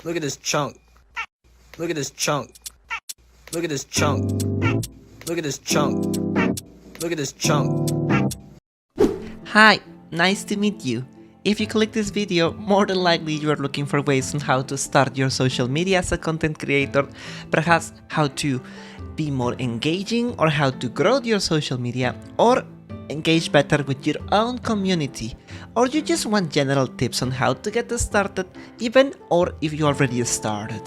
Look at this chunk. Look at this chunk. Look at this chunk. Look at this chunk. Look at this chunk. Hi, nice to meet you. If you click this video, more than likely you are looking for ways on how to start your social media as a content creator, perhaps how to be more engaging or how to grow your social media or engage better with your own community, or you just want general tips on how to get started even or if you already started.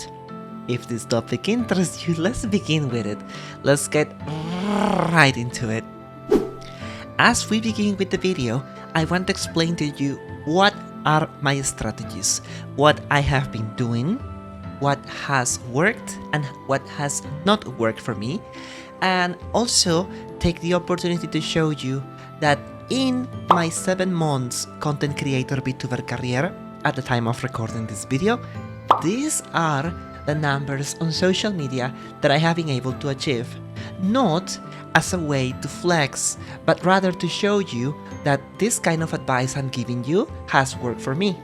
If this topic interests you, let's begin with it. Let's get right into it. As we begin with the video, I want to explain to you what are my strategies, what I have been doing, what has worked and what has not worked for me, and also take the opportunity to show you that in my 7 months content creator Vtuber career at the time of recording this video, these are the numbers on social media that I have been able to achieve. Not as a way to flex, but rather to show you that this kind of advice I'm giving you has worked for me.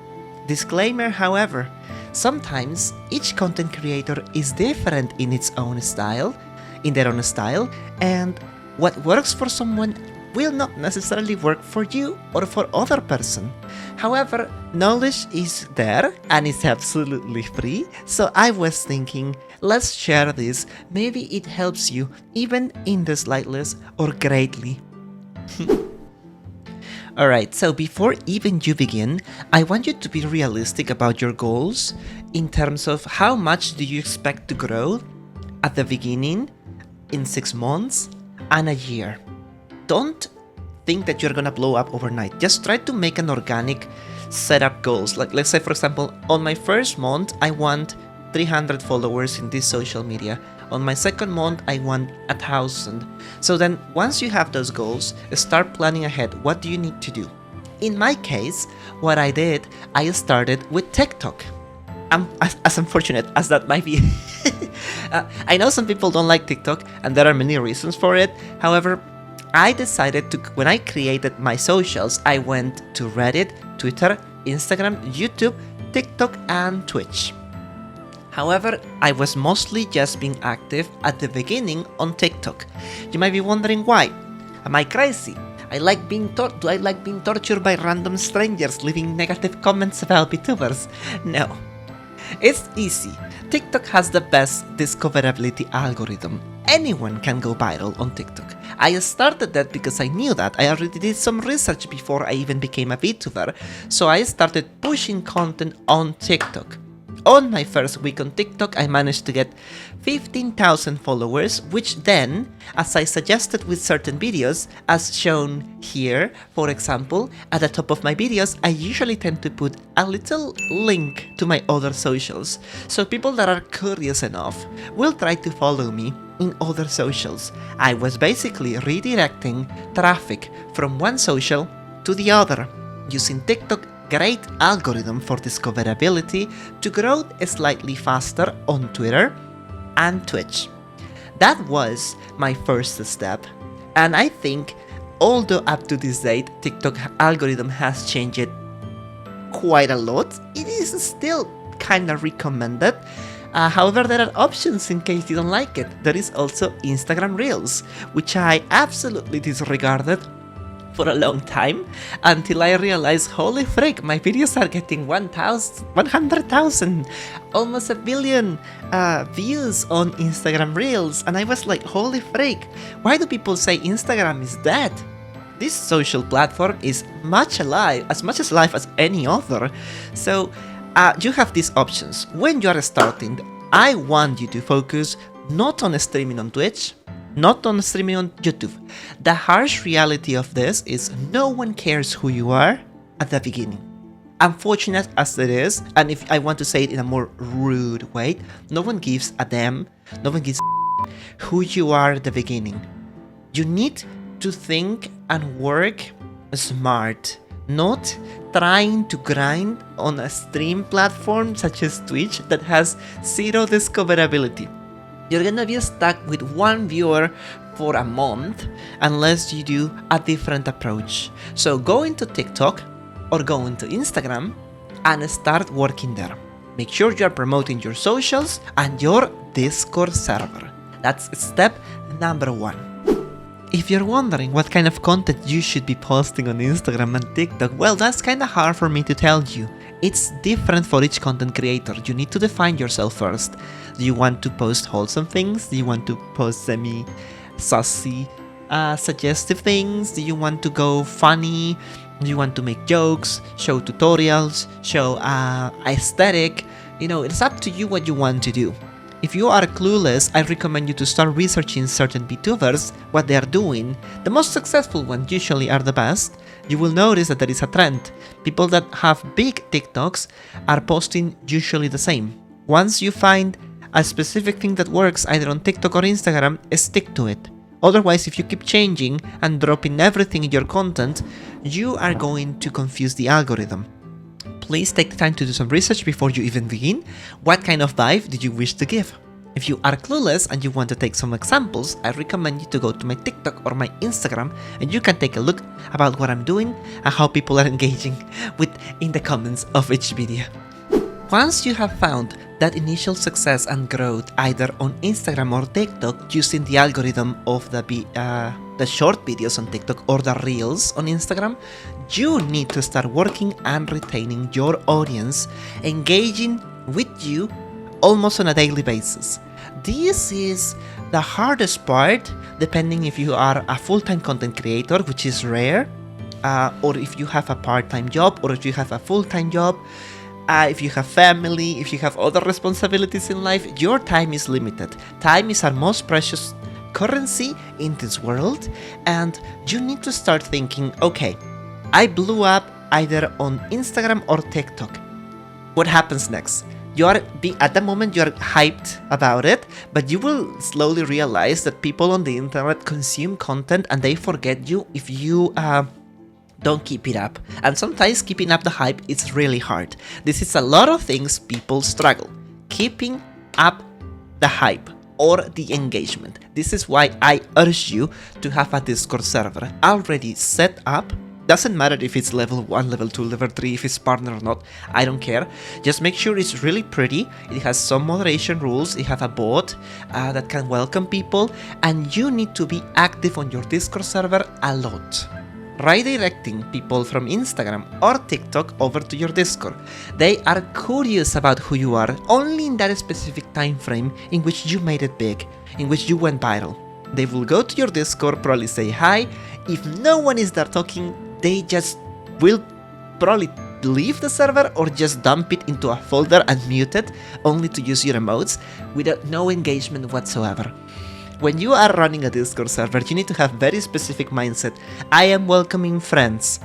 Disclaimer, however, sometimes each content creator is different in their own style, and what works for someone will not necessarily work for you or for other person. However, knowledge is there and it's absolutely free, so I was thinking, let's share this, maybe it helps you even in the slightest or greatly. Alright, so before even you begin, I want you to be realistic about your goals in terms of how much do you expect to grow at the beginning, in 6 months, and a year. Don't think that you're gonna blow up overnight. Just try to make an organic setup goals. Like, let's say, for example, on my first month, I want 300 followers in this social media. On my second month, I want 1,000. So then once you have those goals, start planning ahead. What do you need to do? In my case, what I did, I started with TikTok. As unfortunate as that might be. I know some people don't like TikTok and there are many reasons for it. However, I decided to, when I created my socials, I went to Reddit, Twitter, Instagram, YouTube, TikTok, and Twitch. However, I was mostly just being active at the beginning on TikTok. You might be wondering why. Am I crazy? Do I like being tortured by random strangers leaving negative comments about VTubers? No. It's easy. TikTok has the best discoverability algorithm. Anyone can go viral on TikTok. I started that because I knew that. I already did some research before I even became a VTuber, so I started pushing content on TikTok. On my first week on TikTok, I managed to get 15,000 followers, which then, as I suggested with certain videos, as shown here, for example, at the top of my videos, I usually tend to put a little link to my other socials, so people that are curious enough will try to follow me in other socials. I was basically redirecting traffic from one social to the other, using TikTok great algorithm for discoverability to grow slightly faster on Twitter and Twitch. That was my first step, and I think although up to this date TikTok algorithm has changed quite a lot, it is still kinda recommended. However, there are options in case you don't like it. There is also Instagram Reels, which I absolutely disregarded for a long time, until I realized, holy frick, my videos are getting 100,000, almost 1 billion views on Instagram Reels, and I was like, holy frick, why do people say Instagram is dead? This social platform is as much alive as any other. So you have these options. When you are starting, I want you to focus not on streaming on Twitch, not on streaming on YouTube. The harsh reality of this is no one cares who you are at the beginning. Unfortunate as it is, and if I want to say it in a more rude way, no one gives a damn, no one gives a who you are at the beginning. You need to think and work smart, not trying to grind on a stream platform such as Twitch that has zero discoverability. You're gonna be stuck with one viewer for a month unless you do a different approach. So go into TikTok or go into Instagram and start working there. Make sure you are promoting your socials and your Discord server. That's step number 1. If you're wondering what kind of content you should be posting on Instagram and TikTok, well, that's kinda hard for me to tell you. It's different for each content creator. You need to define yourself first. Do you want to post wholesome things? Do you want to post semi-saucy, suggestive things? Do you want to go funny? Do you want to make jokes, show tutorials, show aesthetic? You know, it's up to you what you want to do. If you are clueless, I recommend you to start researching certain Vtubers, what they are doing. The most successful ones usually are the best. You will notice that there is a trend. People that have big TikToks are posting usually the same. Once you find a specific thing that works either on TikTok or Instagram, stick to it. Otherwise, if you keep changing and dropping everything in your content, you are going to confuse the algorithm. Please take the time to do some research before you even begin. What kind of vibe did you wish to give? If you are clueless and you want to take some examples, I recommend you to go to my TikTok or my Instagram and you can take a look about what I'm doing and how people are engaging in the comments of each video. Once you have found that initial success and growth either on Instagram or TikTok using the algorithm of the short videos on TikTok or the reels on Instagram, you need to start working and retaining your audience, engaging with you almost on a daily basis. This is the hardest part, depending if you are a full-time content creator, which is rare, or if you have a part-time job, or if you have a full-time job. If you have family, if you have other responsibilities in life, your time is limited. Time is our most precious currency in this world, and you need to start thinking, okay, I blew up either on Instagram or TikTok. What happens next? At the moment you're hyped about it, but you will slowly realize that people on the internet consume content and they forget you if you don't keep it up. And sometimes keeping up the hype is really hard. This is a lot of things people struggle. Keeping up the hype or the engagement. This is why I urge you to have a Discord server already set up. Doesn't matter if it's level 1, level 2, level 3, if it's partner or not, I don't care. Just make sure it's really pretty, it has some moderation rules, it has a bot that can welcome people, and you need to be active on your Discord server a lot. Redirecting people from Instagram or TikTok over to your Discord. They are curious about who you are only in that specific time frame in which you made it big, in which you went viral. They will go to your Discord, probably say hi. If no one is there talking, they just will probably leave the server or just dump it into a folder and mute it, only to use your emotes without no engagement whatsoever. When you are running a Discord server, you need to have very specific mindset. I am welcoming friends.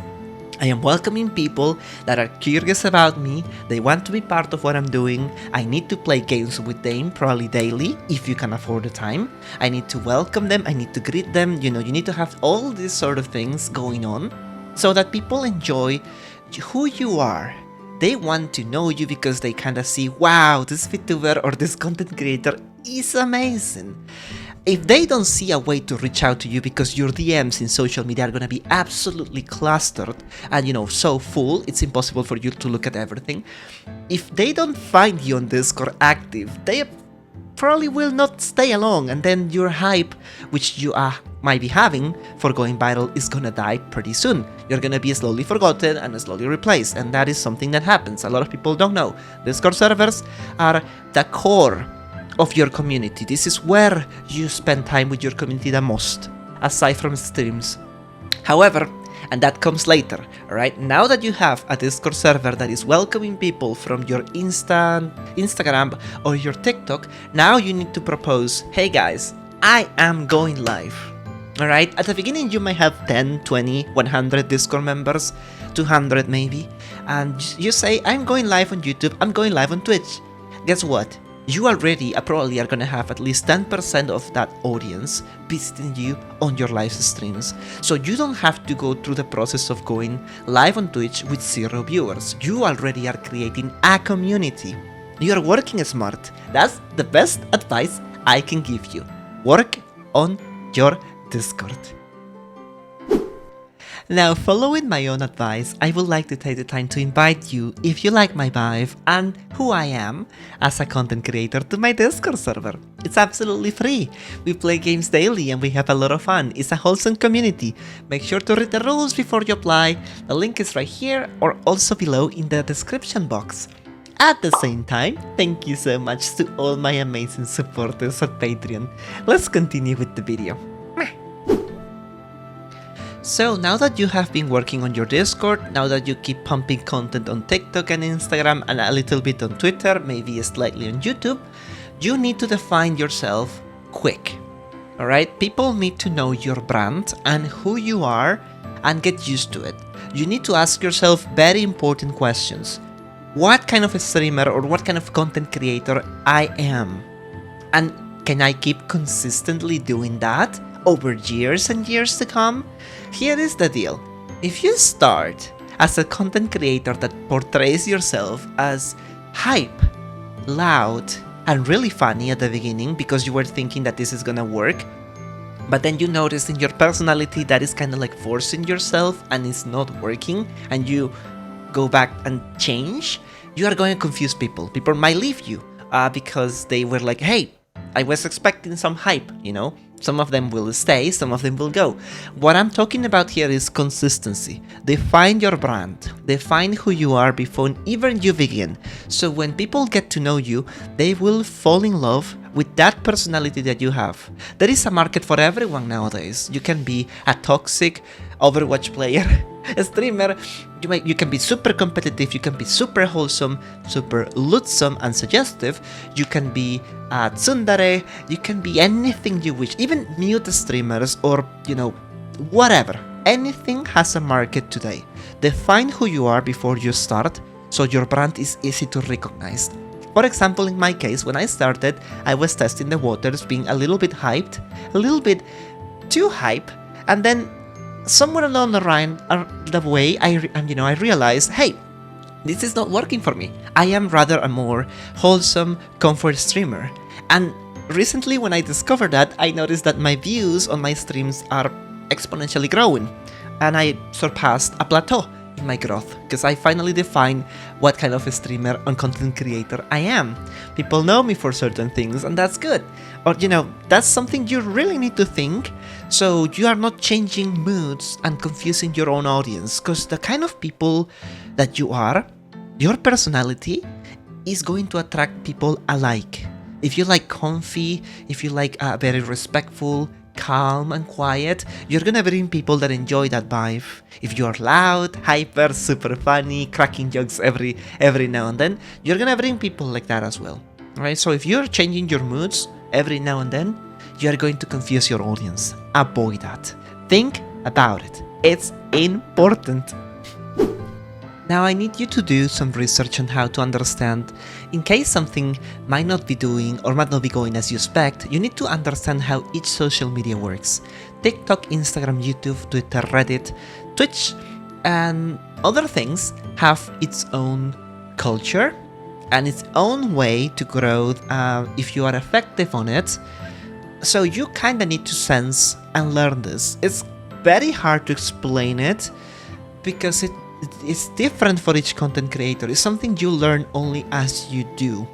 I am welcoming people that are curious about me, they want to be part of what I'm doing, I need to play games with them, probably daily, if you can afford the time. I need to welcome them, I need to greet them, you need to have all these sort of things going on, so that people enjoy who you are. They want to know you because they kinda see, wow, this Vtuber or this content creator is amazing. If they don't see a way to reach out to you because your DMs in social media are gonna be absolutely clustered and so full, it's impossible for you to look at everything. If they don't find you on Discord active, they probably will not stay along, and then your hype, which you might be having for going viral, is gonna die pretty soon. You're gonna be slowly forgotten and slowly replaced, and that is something that happens. A lot of people don't know. Discord servers are the core of your community. This is where you spend time with your community the most, aside from streams. However, and that comes later, alright? Now that you have a Discord server that is welcoming people from your Instagram or your TikTok, now you need to propose, hey guys, I am going live. Alright? At the beginning you might have 10, 20, 100 Discord members, 200 maybe, and you say, I'm going live on YouTube, I'm going live on Twitch. Guess what? You already probably are gonna have at least 10% of that audience visiting you on your live streams. So you don't have to go through the process of going live on Twitch with 0 viewers. You already are creating a community. You are working smart. That's the best advice I can give you. Work on your Discord. Now, following my own advice, I would like to take the time to invite you, if you like my vibe and who I am as a content creator, to my Discord server. It's absolutely free. We play games daily and we have a lot of fun. It's a wholesome community. Make sure to read the rules before you apply. The link is right here or also below in the description box. At the same time, thank you so much to all my amazing supporters at Patreon. Let's continue with the video. So now that you have been working on your Discord, now that you keep pumping content on TikTok and Instagram and a little bit on Twitter, maybe slightly on YouTube, you need to define yourself quick. Alright, people need to know your brand and who you are and get used to it. You need to ask yourself very important questions. What kind of a streamer or what kind of content creator I am? And can I keep consistently doing that over years and years to come? Here is the deal. If you start as a content creator that portrays yourself as hype, loud, and really funny at the beginning because you were thinking that this is gonna work, but then you notice in your personality that is kind of like forcing yourself and it's not working, and you go back and change, you are going to confuse people. People might leave you because they were like, hey, I was expecting some hype, you know? Some of them will stay, some of them will go. What I'm talking about here is consistency. Define your brand. Define who you are before even you begin. So when people get to know you, they will fall in love with that personality that you have. There is a market for everyone nowadays. You can be a toxic Overwatch player, a streamer, you can be super competitive, you can be super wholesome, super lootsome and suggestive, you can be a tsundere, you can be anything you wish, even mute streamers or, you know, whatever. Anything has a market today. Define who you are before you start, so your brand is easy to recognize. For example, in my case, when I started, I was testing the waters, being a little bit hyped, a little bit too hype, and then somewhere along the way, I realized, hey, this is not working for me. I am rather a more wholesome comfort streamer. And recently when I discovered that, I noticed that my views on my streams are exponentially growing. And I surpassed a plateau in my growth because I finally defined what kind of a streamer and content creator I am. People know me for certain things and that's good. Or, you know, that's something you really need to think, so you are not changing moods and confusing your own audience, because the kind of people that you are, your personality is going to attract people alike. If you like comfy, if you like very respectful, calm and quiet, you're gonna bring people that enjoy that vibe. If you're loud, hyper, super funny, cracking jokes every now and then, you're gonna bring people like that as well. Right? So if you're changing your moods every now and then, you are going to confuse your audience. Avoid that. Think about it. It's important. Now I need you to do some research on how to understand, in case something might not be doing or might not be going as you expect, you need to understand how each social media works. TikTok, Instagram, YouTube, Twitter, Reddit, Twitch, and other things have its own culture and its own way to grow if you are effective on it. So you kinda need to sense and learn this. It's very hard to explain it because it's different for each content creator. It's something you learn only as you do.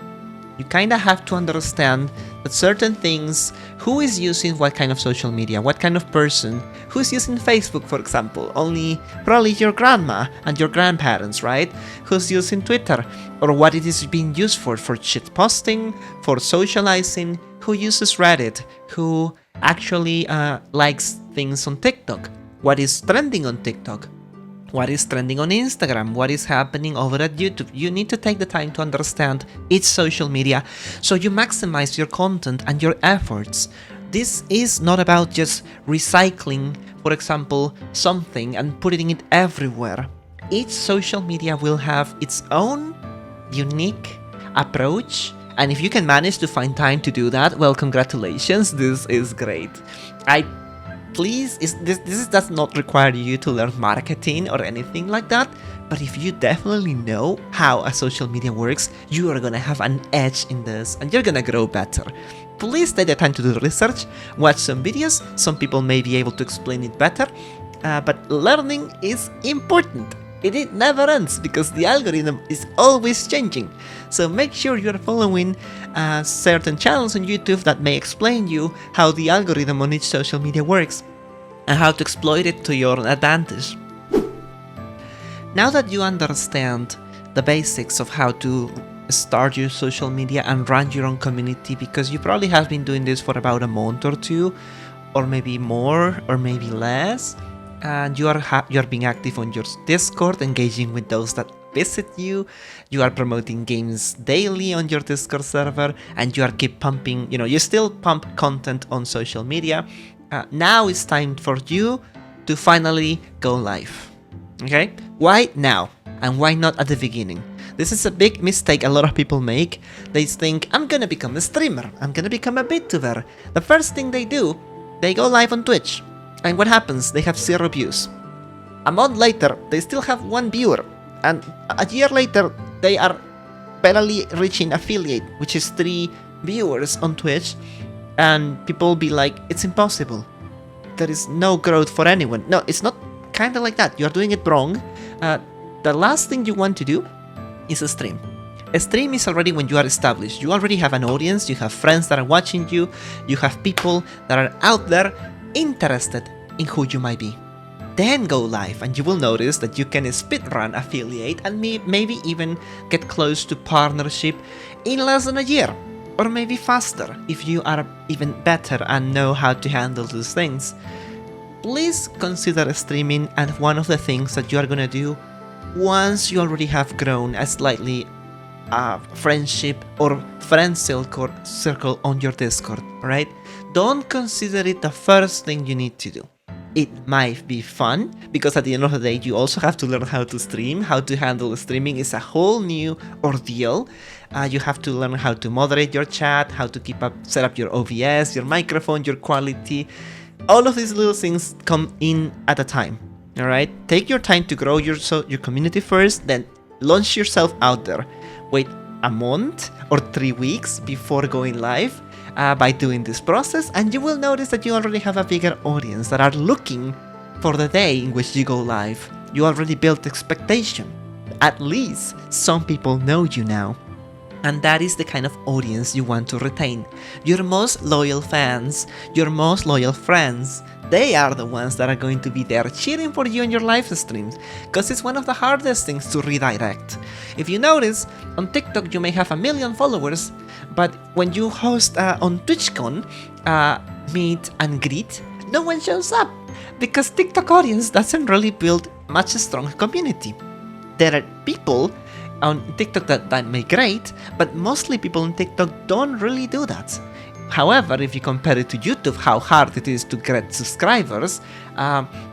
You kinda have to understand that certain things, who is using what kind of social media, what kind of person, who's using Facebook, for example, only probably your grandma and your grandparents, right? Who's using Twitter, or what it is being used for shit posting, for socializing, who uses Reddit, who actually likes things on TikTok, what is trending on TikTok, what is trending on Instagram, what is happening over at YouTube. You need to take the time to understand each social media so you maximize your content and your efforts. This is not about just recycling, for example, something and putting it everywhere. Each social media will have its own unique approach, and if you can manage to find time to do that, well, congratulations, this is great. This does not require you to learn marketing or anything like that, but if you definitely know how a social media works, you are gonna have an edge in this and you're gonna grow better. Please take the time to do the research, watch some videos, some people may be able to explain it better, but learning is important. It never ends because the algorithm is always changing. So make sure you're following certain channels on YouTube that may explain you how the algorithm on each social media works and how to exploit it to your advantage. Now that you understand the basics of how to start your social media and run your own community, because you probably have been doing this for about a month or two, or maybe more, or maybe less, and you are being active on your Discord, engaging with those that visit you. You are promoting games daily on your Discord server, and you are keep pumping. You still pump content on social media. Now it's time for you to finally go live. Okay? Why now? And why not at the beginning? This is a big mistake a lot of people make. They think, I'm gonna become a streamer, I'm gonna become a Vtuber. The first thing they do, they go live on Twitch. And what happens? They have 0 views. A month later, they still have 1 viewer. And a year later, they are barely reaching affiliate, which is 3 viewers on Twitch. And people will be like, it's impossible. There is no growth for anyone. No, it's not kind of like that. You're doing it wrong. The last thing you want to do is a stream. A stream is already when you are established. You already have an audience, you have friends that are watching you, you have people that are out there interested in who you might be. Then go live and you will notice that you can speedrun affiliate and maybe even get close to partnership in less than a year. Or maybe faster if you are even better and know how to handle those things. Please consider streaming as one of the things that you are gonna do once you already have grown a slightly friendship or friend circle on your Discord, right? Don't consider it the first thing you need to do. It might be fun, because at the end of the day, you also have to learn how to stream. How to handle streaming is a whole new ordeal. You have to learn how to moderate your chat, how to set up your OBS, your microphone, your quality. All of these little things come in at a time. All right, take your time to grow your community first, then launch yourself out there. Wait a month or 3 weeks before going live by doing this process, and you will notice that you already have a bigger audience that are looking for the day in which you go live. You already built expectation. At least some people know you now. And that is the kind of audience you want to retain. Your most loyal fans, your most loyal friends, they are the ones that are going to be there cheering for you in your live streams, because it's one of the hardest things to redirect. If you notice, on TikTok you may have 1 million followers, but when you host on TwitchCon, meet and greet, no one shows up, because TikTok audience doesn't really build much strong community. There are people on TikTok that migrate, but mostly people on TikTok don't really do that. However, if you compare it to YouTube, how hard it is to get subscribers,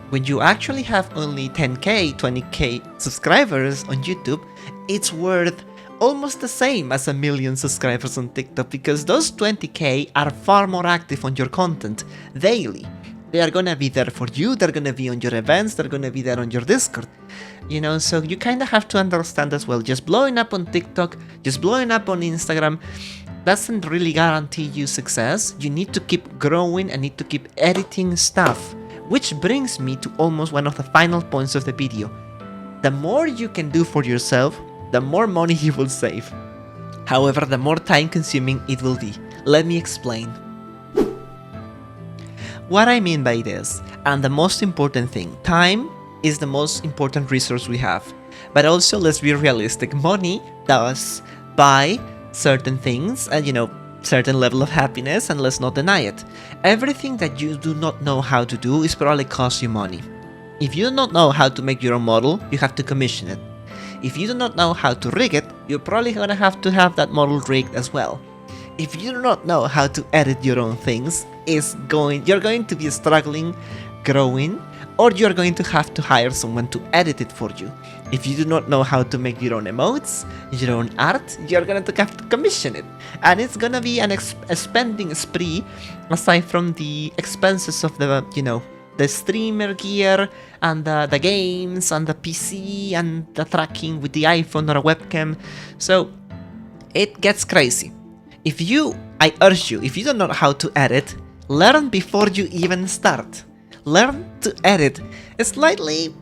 when you actually have only 10k, 20k subscribers on YouTube, it's worth almost the same as 1 million subscribers on TikTok, because those 20k are far more active on your content daily. They are gonna be there for you, they're gonna be on your events, they're gonna be there on your Discord. So you kinda have to understand as well, just blowing up on TikTok, just blowing up on Instagram, doesn't really guarantee you success. You need to keep growing and need to keep editing stuff. Which brings me to almost one of the final points of the video. The more you can do for yourself, the more money you will save. However, the more time consuming it will be. Let me explain. What I mean by this, and the most important thing, time is the most important resource we have. But also, let's be realistic, money does buy certain things and certain level of happiness, and let's not deny it. Everything that you do not know how to do is probably cost you money. If you do not know how to make your own model, you have to commission it. If you do not know how to rig it, you're probably gonna have to have that model rigged as well. If you do not know how to edit your own things, you're going to be struggling growing, or you're going to have to hire someone to edit it for you. If you do not know how to make your own emotes, your own art, you're going to have to commission it. And it's going to be a spending spree, aside from the expenses of the streamer gear, and the games, and the PC, and the tracking with the iPhone or a webcam. So it gets crazy. I urge you, if you don't know how to edit, learn before you even start. learn to edit. It's slightly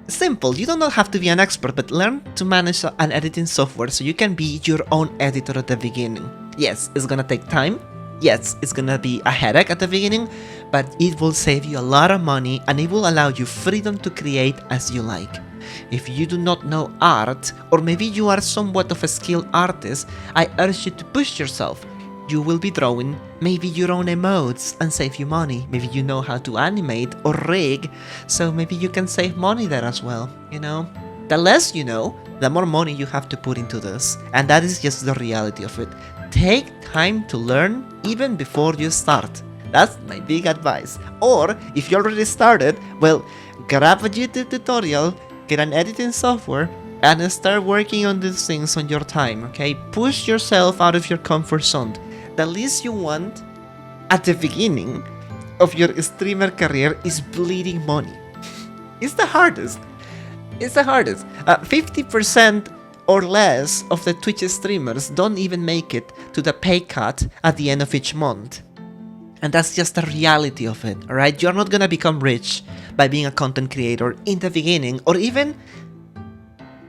simple. You do not have to be an expert, but learn to manage an editing software so you can be your own editor at the beginning. Yes, it's gonna take time. Yes, it's gonna be a headache at the beginning, but it will save you a lot of money and it will allow you freedom to create as you like. If you do not know art, or maybe you are somewhat of a skilled artist, I urge you to push yourself. You will be drawing maybe your own emotes and save you money. Maybe you know how to animate or rig, so maybe you can save money there as well, you know? The less you know, the more money you have to put into this. And that is just the reality of it. Take time to learn even before you start. That's my big advice. Or, if you already started, well, grab a YouTube tutorial, get an editing software, and start working on these things on your time, okay? Push yourself out of your comfort zone. The least you want at the beginning of your streamer career is bleeding money. It's the hardest. It's the hardest. 50% or less of the Twitch streamers don't even make it to the pay cut at the end of each month. And that's just the reality of it, alright? You're not gonna become rich by being a content creator in the beginning, or even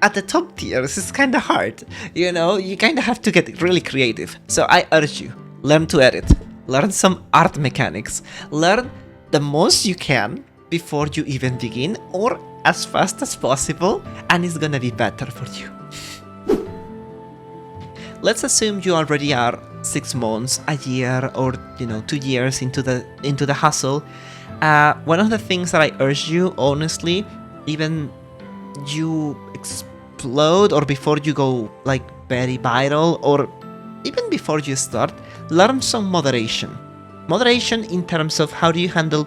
at the top tiers. It's kinda hard, you know? You kinda have to get really creative. So I urge you, learn to edit, learn some art mechanics, learn the most you can before you even begin, or as fast as possible, and it's gonna be better for you. Let's assume you already are 6 months, a year, or 2 years into the hustle. One of the things that I urge you, honestly, even you explode or before you go like very viral, or even before you start, learn some moderation. Moderation in terms of how do you handle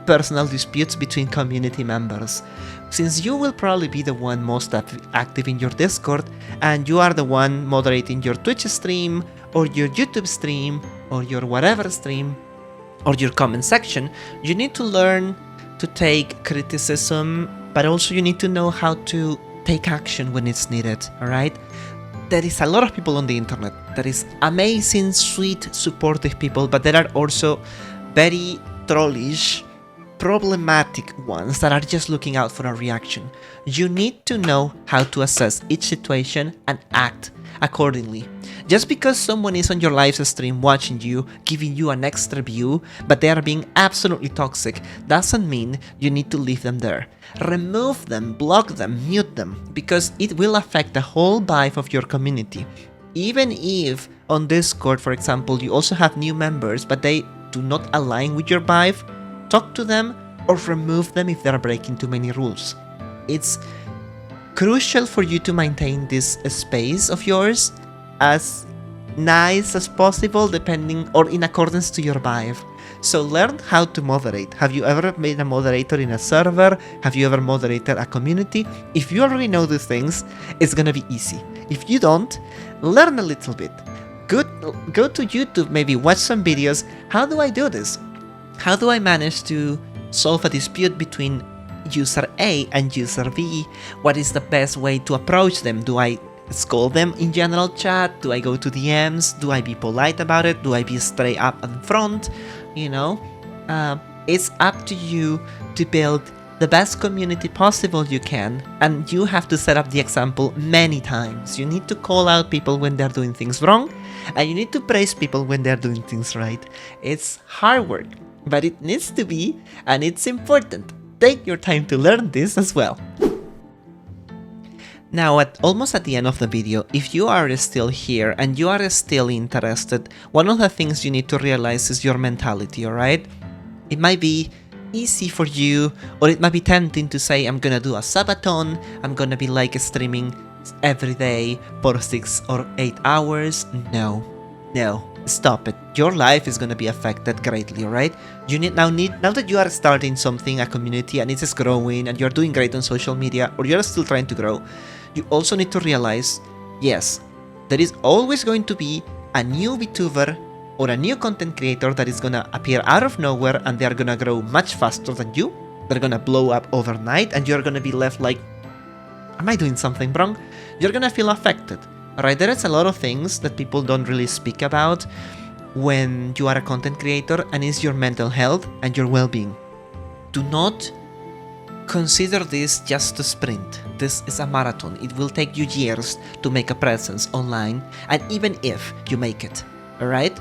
personal disputes between community members. Since you will probably be the one most active in your Discord, and you are the one moderating your Twitch stream, or your YouTube stream, or your whatever stream, or your comment section, you need to learn to take criticism, but also you need to know how to take action when it's needed, alright? There is a lot of people on the internet. There is amazing, sweet, supportive people, but there are also very trollish, problematic ones that are just looking out for a reaction. You need to know how to assess each situation and act accordingly. Just because someone is on your live stream watching you, giving you an extra view, but they are being absolutely toxic, doesn't mean you need to leave them there. Remove them, block them, mute them, because it will affect the whole vibe of your community. Even if on Discord, for example, you also have new members, but they do not align with your vibe, talk to them or remove them if they're breaking too many rules. It's crucial for you to maintain this space of yours as nice as possible, depending or in accordance to your vibe. So learn how to moderate. Have you ever been a moderator in a server? Have you ever moderated a community? If you already know these things, it's gonna be easy. If you don't, learn a little bit. Go to YouTube, maybe watch some videos. How do I do this? How do I manage to solve a dispute between user A and user B? What is the best way to approach them? Do I scold them in general chat? Do I go to DMs? Do I be polite about it? Do I be straight up in front? It's up to you to build the best community possible you can, and you have to set up the example many times. You need to call out people when they're doing things wrong, and you need to praise people when they're doing things right. It's hard work, but it needs to be, and it's important. Take your time to learn this as well. Now, almost at the end of the video, if you are still here and you are still interested, one of the things you need to realize is your mentality, alright? It might be easy for you, or it might be tempting to say, I'm gonna do a subathon, I'm gonna be like streaming every day for 6 or 8 hours. No, stop it. Your life is gonna be affected greatly, alright? You now that you are starting something, a community, and it is growing, and you're doing great on social media, or you're still trying to grow, you also need to realize, yes, there is always going to be a new Vtuber or a new content creator that is gonna appear out of nowhere, and they're gonna grow much faster than you. They're gonna blow up overnight, and you're gonna be left like, am I doing something wrong? You're gonna feel affected. Alright, there is a lot of things that people don't really speak about when you are a content creator, and it's your mental health and your well-being. do not consider this just a sprint. This is a marathon. It will take you years to make a presence online, and even if you make it, alright?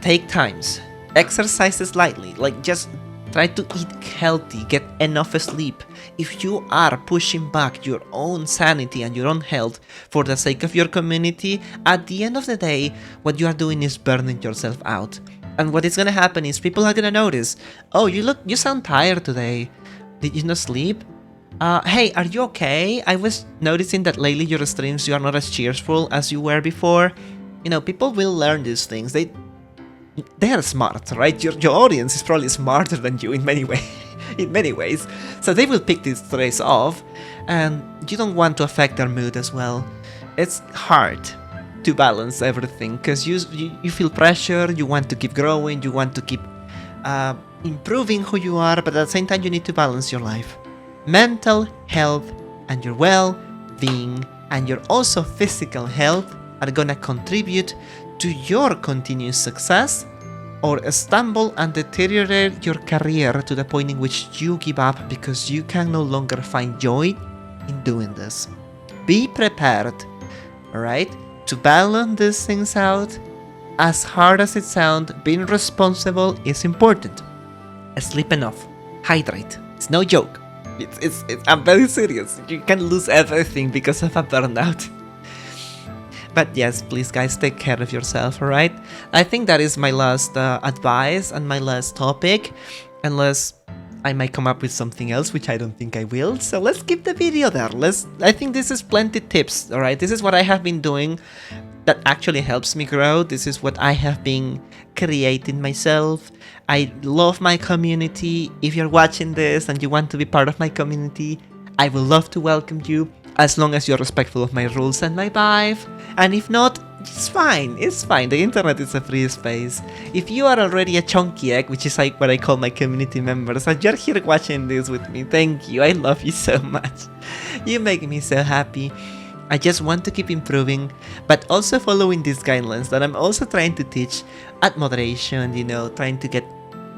Take times. Exercise slightly, like just try to eat healthy, get enough sleep. If you are pushing back your own sanity and your own health for the sake of your community, at the end of the day, what you are doing is burning yourself out. And what is gonna happen is people are gonna notice, oh, you sound tired today. Did you not sleep? Hey, are you okay? I was noticing that lately your streams, you are not as cheerful as you were before. You know, people will learn these things. They are smart, right? Your audience is probably smarter than you in many ways. So they will pick these traits off, and you don't want to affect their mood as well. It's hard to balance everything because you feel pressure, you want to keep growing, you want to keep improving who you are, but at the same time you need to balance your life. Mental health and your well-being and your also physical health are gonna contribute to your continuous success, or stumble and deteriorate your career to the point in which you give up because you can no longer find joy in doing this. Be prepared, alright, to balance these things out. As hard as it sounds, being responsible is important. Sleep enough, hydrate. It's no joke. I'm very serious. You can lose everything because of a burnout. But yes, please guys, take care of yourself, alright? I think that is my last advice and my last topic, unless I might come up with something else, which I don't think I will. So let's keep the video there. I think this is plenty tips, alright? This is what I have been doing that actually helps me grow. This is what I have been creating myself. I love my community. If you're watching this and you want to be part of my community, I would love to welcome you, as long as you're respectful of my rules and my vibe. And if not, it's fine, the internet is a free space. If you are already a chunky egg, which is like what I call my community members, and you're here watching this with me, thank you, I love you so much. You make me so happy. I just want to keep improving, but also following these guidelines that I'm also trying to teach at moderation, you know, trying to get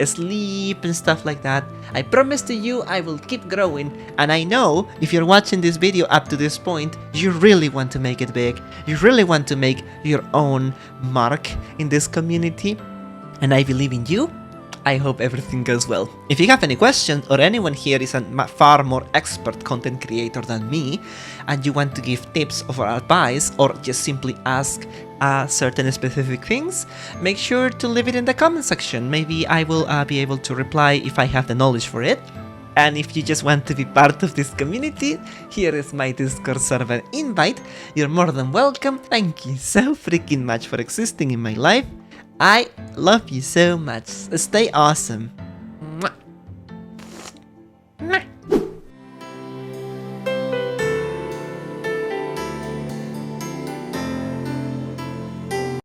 sleep and stuff like that. I promise to you I will keep growing, and I know if you're watching this video up to this point, you really want to make it big. You really want to make your own mark in this community, and I believe in you. I hope everything goes well. If you have any questions, or anyone here is a far more expert content creator than me, and you want to give tips or advice, or just simply ask certain specific things, make sure to leave it in the comment section. Maybe I will be able to reply if I have the knowledge for it. And if you just want to be part of this community, here is my Discord server invite. You're more than welcome. Thank you so freaking much for existing in my life. I love you so much. Stay awesome. Mwah. Mwah.